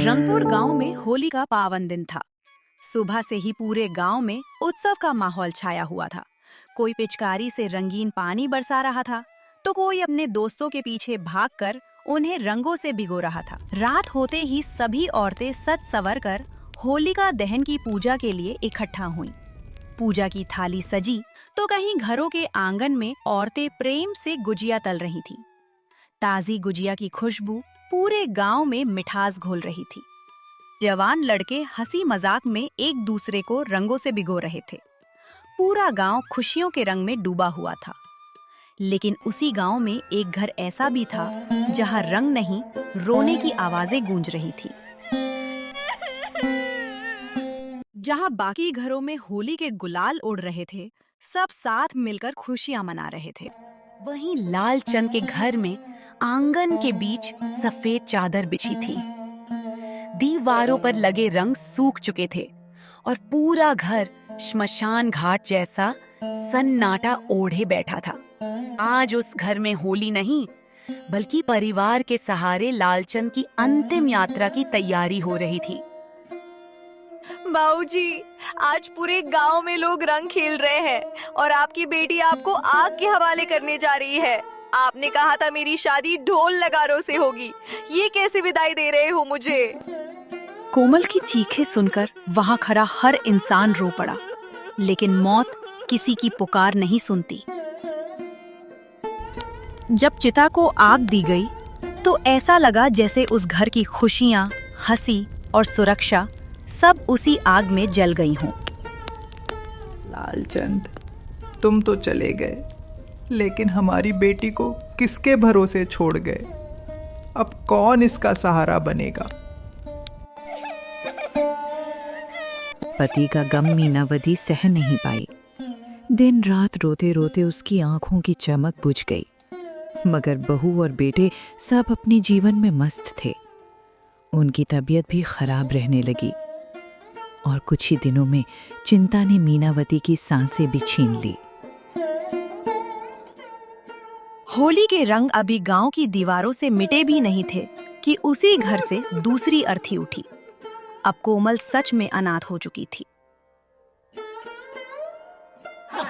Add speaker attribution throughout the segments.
Speaker 1: रंगपुर गांव में होली का पावन दिन था। सुबह से ही पूरे गांव में उत्सव का माहौल छाया हुआ था। कोई पिचकारी से रंगीन पानी बरसा रहा था, तो कोई अपने दोस्तों के पीछे भागकर उन्हें रंगों से भिगो रहा था। रात होते ही सभी औरतें सज संवर कर होलिका दहन की पूजा के लिए इकट्ठा हुईं। पूजा की थाली सजी तो कहीं घरों के आंगन में औरतें प्रेम से गुजिया तल रही थीं। ताजी गुजिया की खुशबू पूरे गांव में मिठास घोल रही थी। जवान लड़के हंसी मजाक में एक दूसरे को रंगों से भिगो रहे थे। पूरा गांव खुशियों के रंग में डूबा हुआ था। लेकिन उसी गांव में एक घर ऐसा भी था जहां रंग नहीं, रोने की आवाजें गूंज रही थी। जहां बाकी घरों में होली के गुलाल उड़ रहे थे, सब साथ मिलकर खुशियां मना रहे थे, वहीं लालचंद के घर में आंगन के बीच सफेद चादर बिछी थी। दीवारों पर लगे रंग सूख चुके थे और पूरा घर श्मशान घाट जैसा सन्नाटा ओढ़े बैठा था। आज उस घर में होली नहीं, बल्कि परिवार के सहारे लालचंद की अंतिम यात्रा की तैयारी हो रही थी।
Speaker 2: बाबूजी, आज पूरे गांव में लोग रंग खेल रहे हैं और आपकी बेटी आपको आग के हवाले करने जा रही है। आपने कहा था मेरी शादी ढोल नगारों से होगी। ये कैसे विदाई दे रहे हो मुझे?
Speaker 1: कोमल की चीखें सुनकर वहां खड़ा हर इंसान रो पड़ा, लेकिन मौत किसी की पुकार नहीं सुनती। जब चिता को आग दी गई, तो ऐसा लगा जैसे उस घर की खुशियां, हंसी और सुरक्षा सब उसी आग में जल गई हों।
Speaker 3: लालचंद, तुम तो चले गए, लेकिन हमारी बेटी को किसके भरोसे छोड़ गए? अब कौन इसका सहारा बनेगा?
Speaker 4: पति का गम मीनावती सह नहीं पाई। दिन रात रोते रोते उसकी आंखों की चमक बुझ गई। मगर बहू और बेटे सब अपने जीवन में मस्त थे। उनकी तबीयत भी खराब रहने लगी और कुछ ही दिनों में चिंता ने मीनावती की सांसें भी छीन ली।
Speaker 1: होली के रंग अभी गांव की दीवारों से मिटे भी नहीं थे कि उसी घर से दूसरी अर्थी उठी। अब कोमल सच में अनाथ हो चुकी थी।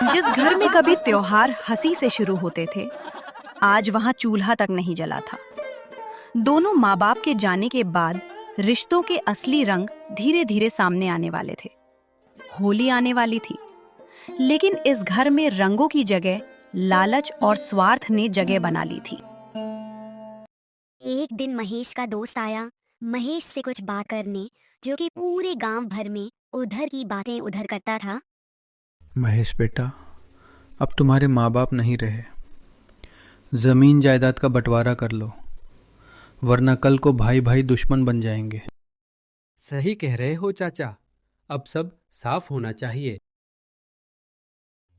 Speaker 1: जिस घर में कभी त्योहार हंसी से शुरू होते थे, आज वहां चूल्हा तक नहीं जला था। दोनों माँ बाप के जाने के बाद रिश्तों के असली रंग धीरे धीरे सामने आने वाले थे। होली आने वाली थी, लेकिन इस घर में रंगों की जगह लालच और स्वार्थ ने जगह बना ली थी।
Speaker 5: एक दिन महेश का दोस्त आया महेश से कुछ बात करने, जो कि पूरे गांव भर में उधर की बातें उधर करता था।
Speaker 6: महेश बेटा, अब तुम्हारे माँ बाप नहीं रहे। जमीन जायदाद का बंटवारा कर लो, वरना कल को भाई भाई दुश्मन बन जाएंगे।
Speaker 7: सही कह रहे हो चाचा, अब सब साफ होना चाहिए।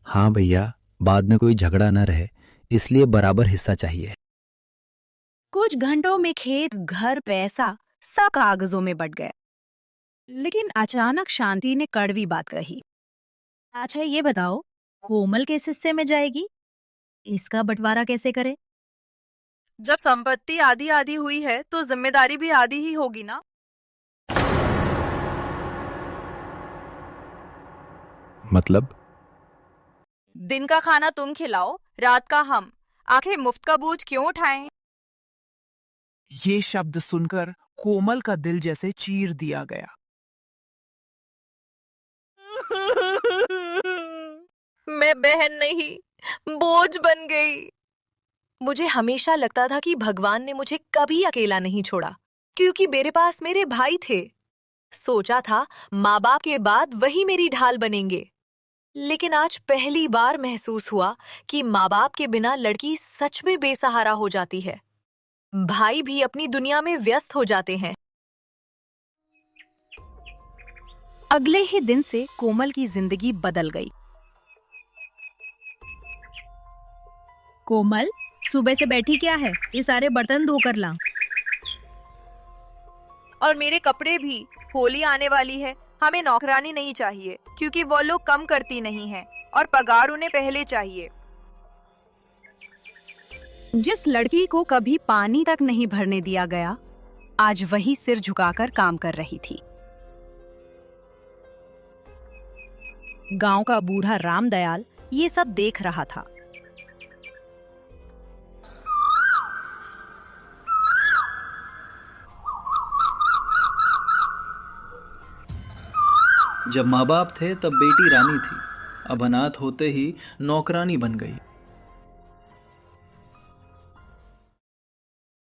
Speaker 8: हाँ भैया, बाद में कोई झगड़ा न रहे, इसलिए बराबर हिस्सा चाहिए।
Speaker 1: कुछ घंटों में खेत, घर, पैसा सब कागजों में बट गया। लेकिन अचानक शांति ने कड़वी बात कही। अच्छा ये बताओ, कोमल किस हिस्से में जाएगी? इसका बंटवारा कैसे करे?
Speaker 2: जब संपत्ति आधी आधी हुई है तो जिम्मेदारी भी आधी ही होगी ना।
Speaker 8: मतलब?
Speaker 2: दिन का खाना तुम खिलाओ, रात का हम। आखिर मुफ्त का बोझ क्यों उठाएं?
Speaker 3: ये शब्द सुनकर कोमल का दिल जैसे चीर दिया गया।
Speaker 2: मैं बहन नहीं, बोझ बन गई। मुझे हमेशा लगता था कि भगवान ने मुझे कभी अकेला नहीं छोड़ा, क्योंकि मेरे पास मेरे भाई थे। सोचा था माँ बाप के बाद वही मेरी ढाल बनेंगे। लेकिन आज पहली बार महसूस हुआ कि माँ बाप के बिना लड़की सच में बेसहारा हो जाती है। भाई भी अपनी दुनिया में व्यस्त हो जाते हैं।
Speaker 1: अगले ही दिन से कोमल की जिंदगी बदल गई।
Speaker 9: कोमल, सुबह से बैठी क्या है? ये सारे बर्तन धोकर ला।
Speaker 2: और मेरे कपड़े भी। होली आने वाली है, हमें नौकरानी नहीं चाहिए, क्योंकि वो लोग कम करती नहीं हैं और पगार उन्हें पहले चाहिए।
Speaker 1: जिस लड़की को कभी पानी तक नहीं भरने दिया गया, आज वही सिर झुकाकर काम कर रही थी। गांव का बूढ़ा रामदयाल ये सब देख रहा था।
Speaker 6: जब माँ बाप थे तब बेटी रानी थी, अब अनाथ होते ही नौकरानी बन गई।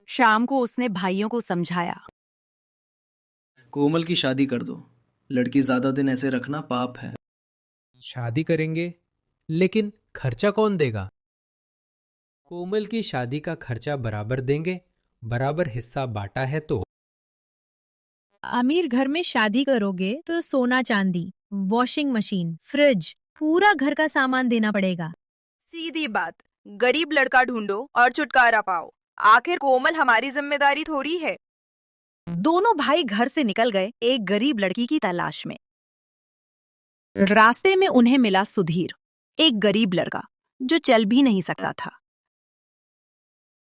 Speaker 1: शाम को उसने भाइयों को समझाया।
Speaker 6: कोमल की शादी कर दो, लड़की ज्यादा दिन ऐसे रखना पाप है।
Speaker 7: शादी करेंगे, लेकिन खर्चा कौन देगा? कोमल की शादी का खर्चा बराबर देंगे, बराबर हिस्सा बांटा है तो।
Speaker 9: अमीर घर में शादी करोगे तो सोना चांदी, वॉशिंग मशीन, फ्रिज, पूरा घर का सामान देना पड़ेगा।
Speaker 10: सीधी बात, गरीब लड़का ढूंढो और छुटकारा पाओ। आखिर कोमल हमारी जिम्मेदारी थोड़ी है।
Speaker 1: दोनों भाई घर से निकल गए एक गरीब लड़की की तलाश में। रास्ते में उन्हें मिला सुधीर, एक गरीब लड़का जो चल भी नहीं सकता था।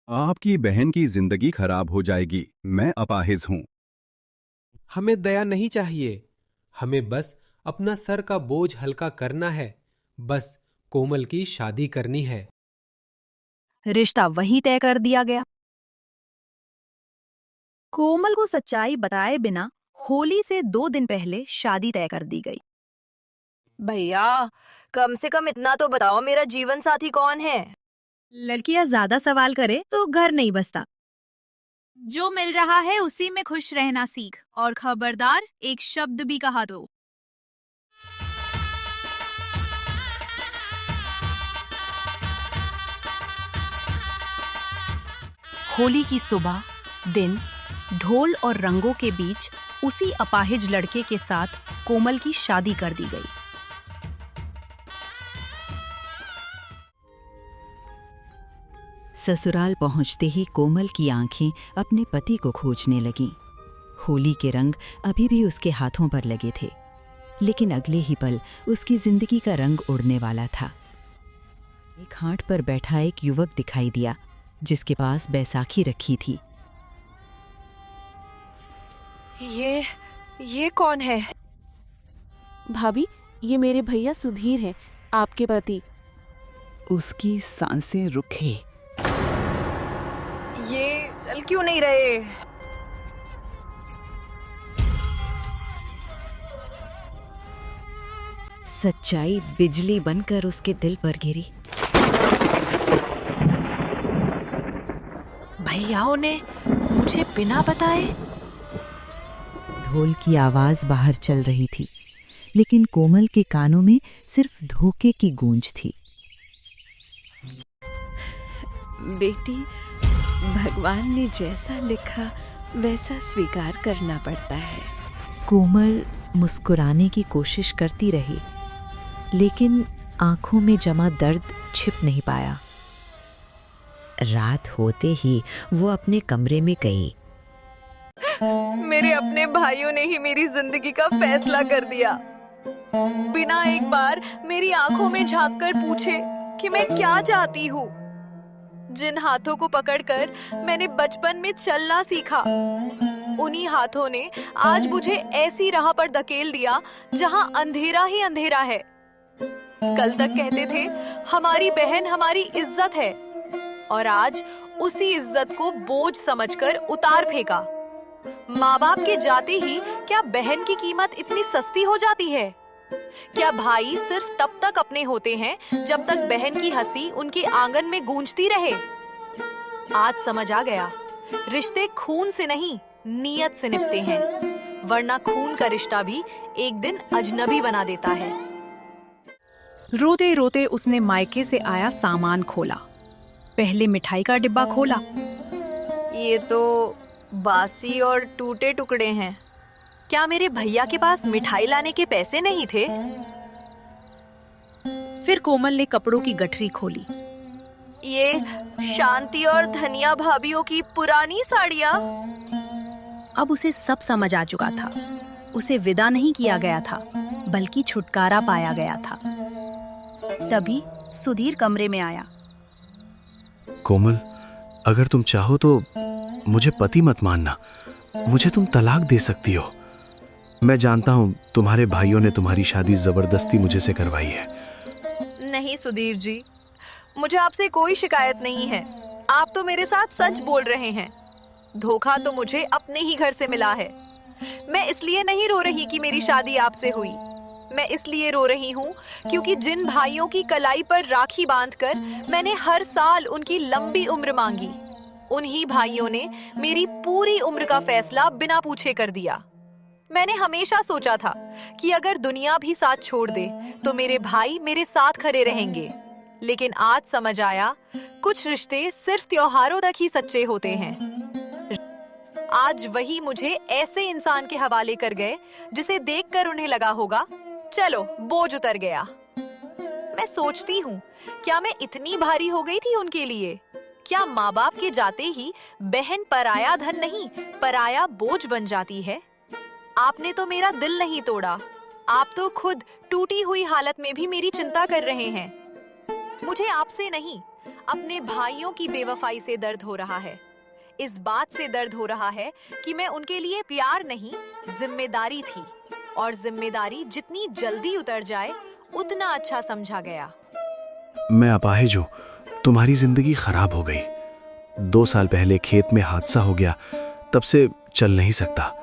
Speaker 11: आपकी बहन की जिंदगी खराब हो जाएगी, मैं अपाहिज हूँ।
Speaker 7: हमें दया नहीं चाहिए, हमें बस अपना सर का बोझ हल्का करना है। बस कोमल की शादी करनी है।
Speaker 1: रिश्ता वहीं तय कर दिया गया। कोमल को सच्चाई बताए बिना होली से 2 दिन पहले शादी तय कर दी गई।
Speaker 2: भैया, कम से कम इतना तो बताओ, मेरा जीवन साथी कौन है?
Speaker 9: लड़कियां ज्यादा सवाल करे तो घर नहीं बसता। जो मिल रहा है उसी में खुश रहना सीख, और खबरदार एक शब्द भी कहा तो।
Speaker 1: होली की सुबह, दिन, ढोल और रंगों के बीच उसी अपाहिज लड़के के साथ कोमल की शादी कर दी गई।
Speaker 4: ससुराल पहुंचते ही कोमल की आंखें अपने पति को खोजने लगीं। होली के रंग अभी भी उसके हाथों पर लगे थे, लेकिन अगले ही पल उसकी जिंदगी का रंग उड़ने वाला था। एक हाट पर बैठा एक युवक दिखाई दिया जिसके पास बैसाखी रखी थी।
Speaker 2: ये कौन है?
Speaker 12: भाभी, ये मेरे भैया सुधीर हैं, आपके पति।
Speaker 4: उसकी सांसें रुके।
Speaker 2: ये चल क्यों नहीं रहे?
Speaker 4: सच्चाई बिजली बनकर उसके दिल पर गिरी।
Speaker 2: भैयाओं ने मुझे बिना बताए।
Speaker 4: ढोल की आवाज बाहर चल रही थी, लेकिन कोमल के कानों में सिर्फ धोखे की गूंज थी।
Speaker 12: बेटी, भगवान ने जैसा लिखा वैसा स्वीकार करना पड़ता है।
Speaker 4: कोमल मुस्कुराने की कोशिश करती रही, लेकिन आंखों में जमा दर्द छिप नहीं पाया। रात होते ही वो अपने कमरे में गई।
Speaker 2: मेरे अपने भाइयों ने ही मेरी जिंदगी का फैसला कर दिया। बिना एक बार मेरी आंखों में झांककर पूछे कि मैं क्या चाहती हूँ। जिन हाथों को पकड़कर मैंने बचपन में चलना सीखा, उन्हीं हाथों ने आज मुझे ऐसी राह पर धकेल दिया जहां अंधेरा ही अंधेरा है। कल तक कहते थे हमारी बहन हमारी इज्जत है, और आज उसी इज्जत को बोझ समझकर उतार फेंका। माँ बाप के जाते ही क्या बहन की कीमत इतनी सस्ती हो जाती है? क्या भाई सिर्फ तब तक अपने होते हैं जब तक बहन की हंसी उनके आंगन में गूंजती रहे? आज समझ आ गया, रिश्ते खून से नहीं नीयत से निपटे हैं, वरना खून का रिश्ता भी एक दिन अजनबी बना देता है।
Speaker 1: रोते रोते उसने मायके से आया सामान खोला। पहले मिठाई का डिब्बा खोला।
Speaker 2: ये तो बासी और टूटे टुकड़े हैं। क्या मेरे भैया के पास मिठाई लाने के पैसे नहीं थे?
Speaker 1: फिर कोमल ने कपड़ों की गठरी खोली।
Speaker 2: ये शांति और धनिया भाभियों की पुरानी साड़ियाँ।
Speaker 1: अब उसे सब समझ आ चुका था। उसे विदा नहीं किया गया था, बल्कि छुटकारा पाया गया था। तभी सुधीर कमरे में आया।
Speaker 11: कोमल, अगर तुम चाहो तो मुझे पति मत मानना।
Speaker 13: मुझे तुम तलाक दे सकती हो। मैं जानता हूं तुम्हारे भाइयों ने तुम्हारी शादी जबरदस्ती मुझे से करवाई है।
Speaker 2: नहीं सुधीर जी, मुझे आपसे कोई शिकायत नहीं है। आप तो मेरे साथ सच बोल रहे हैं। धोखा तो मुझे अपने ही घर से मिला है। मैं इसलिए नहीं रो रही कि मेरी शादी आपसे हुई। मैं इसलिए रो रही हूँ क्योंकि जिन भाइयों की कलाई पर राखी बांधकर मैंने हर साल उनकी लंबी उम्र मांगी, उन्हीं भाइयों ने मेरी पूरी उम्र का फैसला बिना पूछे कर दिया। मैंने हमेशा सोचा था कि अगर दुनिया भी साथ छोड़ दे तो मेरे भाई मेरे साथ खड़े रहेंगे, लेकिन आज समझ आया कुछ रिश्ते सिर्फ त्योहारों तक ही सच्चे होते हैं। आज वही मुझे ऐसे इंसान के हवाले कर गए जिसे देखकर उन्हें लगा होगा चलो बोझ उतर गया। मैं सोचती हूँ, क्या मैं इतनी भारी हो गई थी उनके लिए? क्या माँ बाप के जाते ही बहन पराया धन नहीं, पराया बोझ बन जाती है? आपने तो मेरा दिल नहीं तोड़ा, आप तो खुद टूटी हुई हालत में भी मेरी चिंता कर रहे हैं। मुझे आपसे नहीं, अपने भाइयों की बेवफाई से दर्द हो रहा है। इस बात से दर्द हो रहा है कि मैं उनके लिए प्यार नहीं, जिम्मेदारी थी, और जिम्मेदारी जितनी जल्दी उतर जाए उतना अच्छा समझा गया।
Speaker 13: मैं अपाहिज हूं, तुम्हारी जिंदगी खराब हो गई। 2 साल पहले खेत में हादसा हो गया, तब से चल नहीं सकता,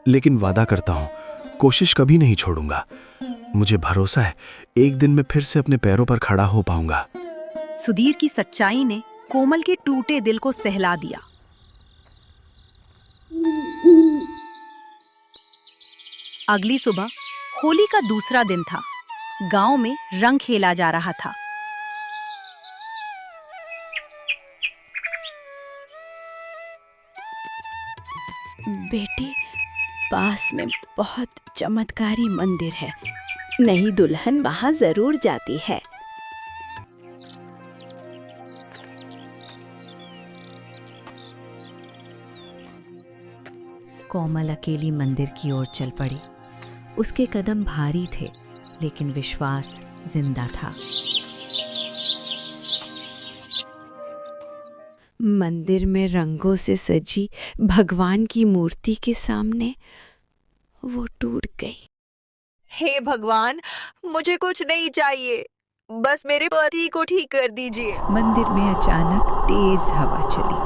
Speaker 13: लेकिन वादा करता हूं कोशिश कभी नहीं छोड़ूंगा। मुझे भरोसा है एक दिन मैं फिर से अपने पैरों पर खड़ा हो पाऊंगा।
Speaker 1: सुधीर की सच्चाई ने कोमल के टूटे दिल को सहला दिया। अगली सुबह होली का दूसरा दिन था। गांव में रंग खेला जा रहा था।
Speaker 12: बेटी, पास में बहुत चमत्कारी मंदिर है, नई दुल्हन वहां जरूर जाती है।
Speaker 4: कोमल अकेली मंदिर की ओर चल पड़ी। उसके कदम भारी थे, लेकिन विश्वास जिंदा था। मंदिर में रंगों से सजी भगवान की मूर्ति के सामने वो टूट गई।
Speaker 2: हे भगवान, मुझे कुछ नहीं चाहिए, बस मेरे पति को ठीक कर दीजिए।
Speaker 4: मंदिर में अचानक तेज हवा चली।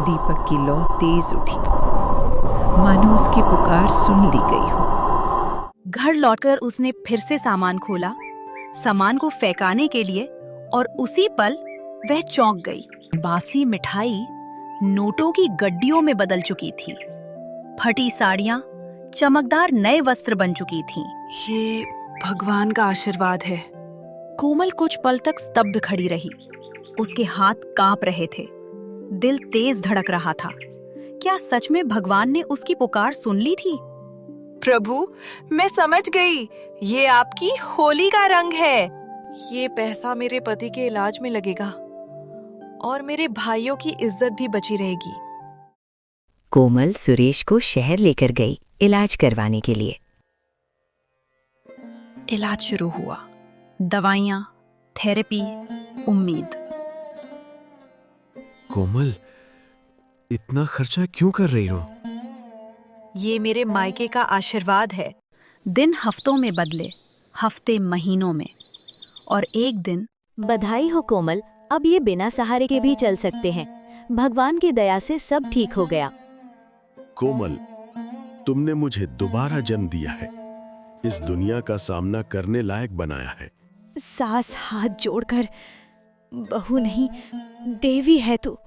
Speaker 4: दीपक की लौ तेज उठी, मानो उसकी पुकार सुन ली गई हो।
Speaker 1: घर लौटकर उसने फिर से सामान खोला, सामान को फेंकाने के लिए, और उसी पल वह चौंक गई। बासी मिठाई नोटों की गड्डियों में बदल चुकी थी। फटी साड़ियां चमकदार नए वस्त्र बन चुकी थीं।
Speaker 10: ये भगवान का आशीर्वाद है।
Speaker 1: कोमल कुछ पल तक स्तब्ध खड़ी रही। उसके हाथ कांप रहे थे, दिल तेज धड़क रहा था। क्या सच में भगवान ने उसकी पुकार सुन ली थी?
Speaker 10: प्रभु, मैं समझ गई, ये आपकी होली का रंग है। ये पैसा मेरे पति के इलाज में लगेगा और मेरे भाइयों की इज्जत भी बची रहेगी।
Speaker 14: कोमल सुरेश को शहर लेकर गई इलाज करवाने के लिए।
Speaker 1: इलाज शुरू हुआ। दवाइयाँ, थेरेपी, उम्मीद।
Speaker 13: कोमल, इतना खर्चा क्यों कर रही हो?
Speaker 2: ये मेरे मायके का आशीर्वाद है।
Speaker 1: दिन हफ्तों में बदले, हफ्ते महीनों में, और एक दिन।
Speaker 15: बधाई हो कोमल, अब ये बिना सहारे के भी चल सकते हैं। भगवान की दया से सब ठीक हो गया।
Speaker 11: कोमल, तुमने मुझे दोबारा जन्म दिया है, इस दुनिया का सामना करने लायक बनाया है।
Speaker 12: सास हाथ जोड़कर, बहू नहीं देवी है तू।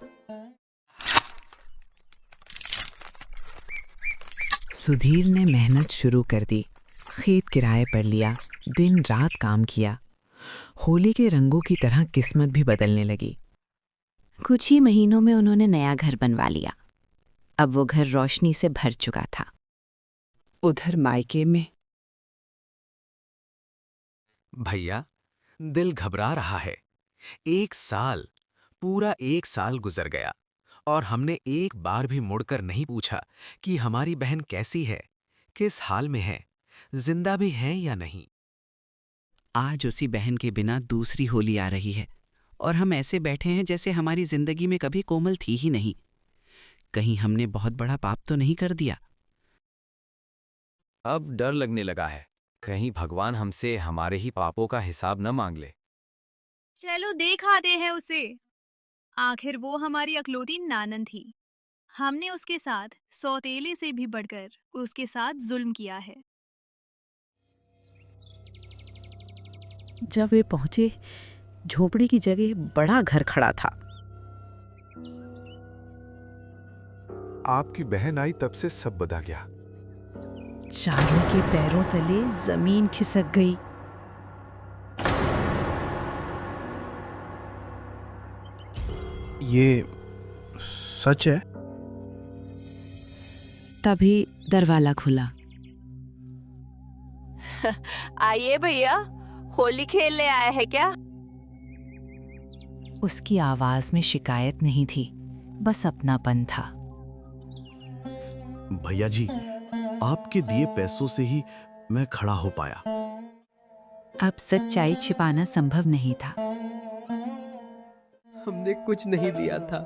Speaker 4: सुधीर ने मेहनत शुरू कर दी। खेत किराए पर लिया, दिन रात काम किया। होली के रंगों की तरह किस्मत भी बदलने लगी। कुछ ही महीनों में उन्होंने नया घर बनवा लिया। अब वो घर रोशनी से भर चुका था। उधर मायके में
Speaker 16: भैया, दिल घबरा रहा है। 1 साल, पूरा 1 साल गुजर गया और हमने एक बार भी मुड़कर नहीं पूछा कि हमारी बहन कैसी है, किस हाल में है, जिंदा भी है या नहीं।
Speaker 17: आज उसी बहन के बिना दूसरी होली आ रही है और हम ऐसे बैठे हैं जैसे हमारी जिंदगी में कभी कोमल थी ही नहीं। कहीं हमने बहुत बड़ा पाप तो नहीं कर दिया।
Speaker 18: अब डर लगने लगा है, कहीं भगवान हमसे हमारे ही पापों का हिसाब न मांग ले।
Speaker 9: चलो देख आते हैं उसे। आखिर वो हमारी अकलौती नानन थी। हमने उसके साथ सौतेले से भी बढ़कर उसके साथ जुल्म किया है।
Speaker 12: जब वे पहुंचे, झोपड़ी की जगह बड़ा घर खड़ा था।
Speaker 19: आपकी बहन आई तब से सब बदल गया।
Speaker 12: चारों के पैरों तले जमीन खिसक गई।
Speaker 13: ये सच है?
Speaker 4: तभी दरवाजा खुला।
Speaker 10: आइए भैया, होली खेलने आया है क्या?
Speaker 4: उसकी आवाज में शिकायत नहीं थी, बस अपनापन था।
Speaker 13: भैया जी, आपके दिए पैसों से ही मैं खड़ा हो पाया।
Speaker 4: अब सच्चाई छिपाना संभव नहीं था।
Speaker 7: हमने कुछ नहीं दिया था,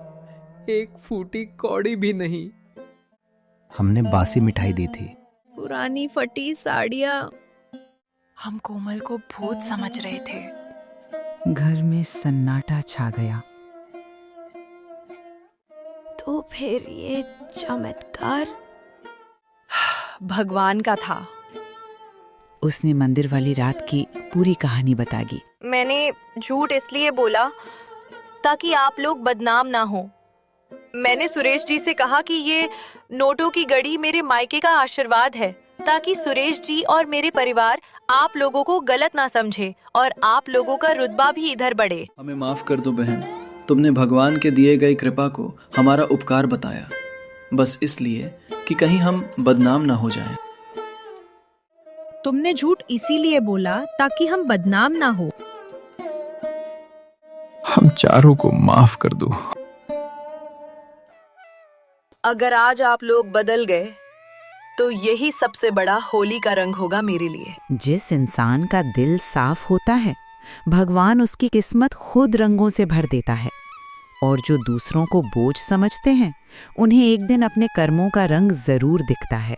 Speaker 7: एक फूटी कौड़ी भी नहीं।
Speaker 8: हमने बासी मिठाई दी थी।
Speaker 9: पुरानी फटी साड़ियाँ।
Speaker 10: हम कोमल को भूत समझ रहे थे।
Speaker 4: घर में सन्नाटा छा गया।
Speaker 12: तो फिर ये चमत्कार
Speaker 1: भगवान का था।
Speaker 4: उसने मंदिर वाली रात की पूरी कहानी बताई।
Speaker 10: मैंने झूठ इसलिए बोला ताकि आप लोग बदनाम ना हो। मैंने सुरेश जी से कहा कि ये नोटों की गड़ी मेरे मायके का आशीर्वाद है, ताकि सुरेश जी और मेरे परिवार आप लोगों को गलत ना समझे और आप लोगों का रुतबा भी इधर बढ़े।
Speaker 6: हमें माफ कर दो बहन, तुमने भगवान के दिए गए कृपा को हमारा उपकार बताया, बस इसलिए कि कहीं हम बदनाम ना हो जाएं।
Speaker 9: तुमने झूठ इसीलिए बोला ताकि हम बदनाम ना हो।
Speaker 3: हम चारों को माफ कर दो।
Speaker 10: अगर आज आप लोग बदल गए तो यही सबसे बड़ा होली का रंग होगा मेरे लिए।
Speaker 4: जिस इंसान का दिल साफ होता है, भगवान उसकी किस्मत खुद रंगों से भर देता है, और जो दूसरों को बोझ समझते हैं, उन्हें एक दिन अपने कर्मों का रंग जरूर दिखता है।